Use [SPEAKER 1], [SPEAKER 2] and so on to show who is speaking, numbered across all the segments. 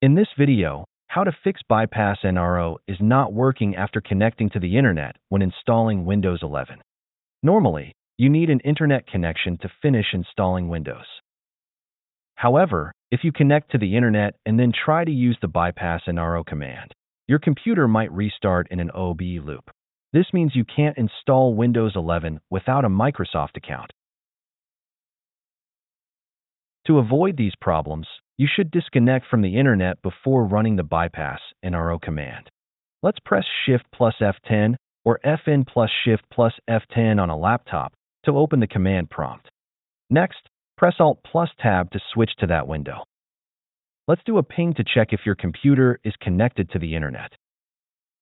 [SPEAKER 1] In this video, how to fix Bypass NRO is not working after connecting to the internet when installing Windows 11. Normally, you need an internet connection to finish installing Windows. However, if you connect to the internet and then try to use the Bypass NRO command, your computer might restart in an OOBE loop. This means you can't install Windows 11 without a Microsoft account. To avoid these problems, you should disconnect from the internet before running the Bypass NRO command. Let's press Shift plus F10 or Fn plus Shift plus F10 on a laptop to open the command prompt. Next, press Alt plus Tab to switch to that window. Let's do a ping to check if your computer is connected to the internet.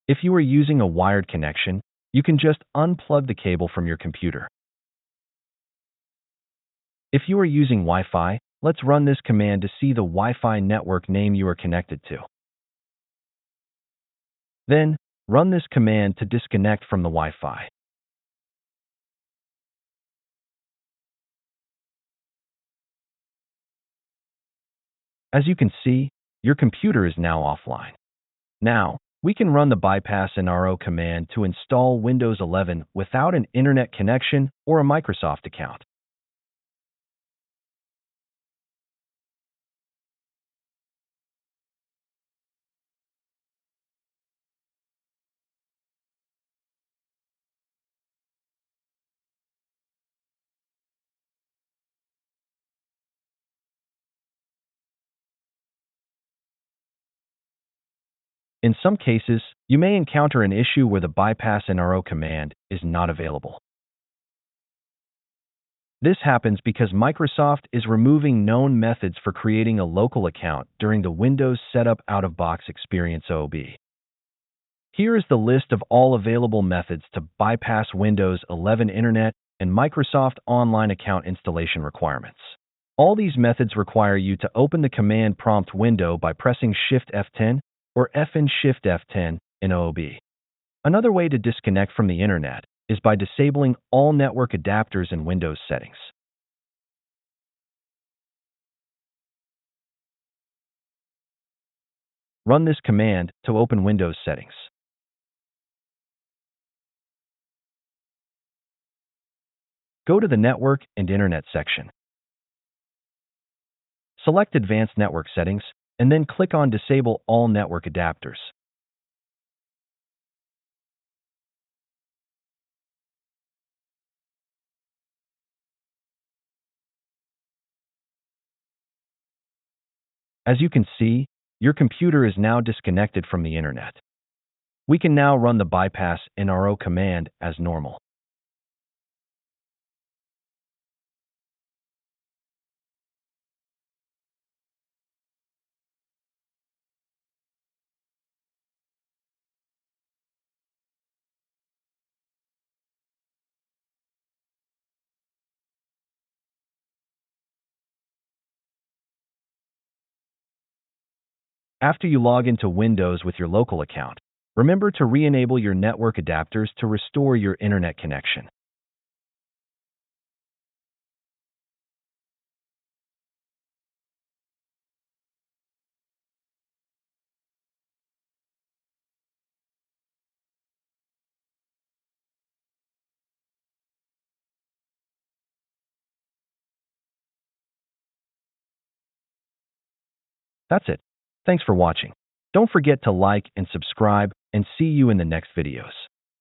[SPEAKER 1] If you are using a wired connection, you can just unplug the cable from your computer. If you are using Wi-Fi, let's run this command to see the Wi-Fi network name you are connected to. Then, run this command to disconnect from the Wi-Fi. As you can see, your computer is now offline. Now, we can run the Bypass NRO command to install Windows 11 without an internet connection or a Microsoft account. In some cases, you may encounter an issue where the Bypass NRO command is not available. This happens because Microsoft is removing known methods for creating a local account during the Windows Setup Out-of-Box Experience OOBE. Here is the list of all available methods to bypass Windows 11 Internet and Microsoft Online account installation requirements. All these methods require you to open the command prompt window by pressing Shift F10 or Fn Shift F10 in OOBE. Another way to disconnect from the internet is by disabling all network adapters in Windows settings. Run this command to open Windows settings. Go to the Network and Internet section. Select Advanced Network Settings, and then click on Disable All Network Adapters. As you can see, your computer is now disconnected from the internet. We can now run the Bypass NRO command as normal. After you log into Windows with your local account, remember to re-enable your network adapters to restore your internet connection. That's it. Thanks for watching. Don't forget to like and subscribe, and see you in the next videos.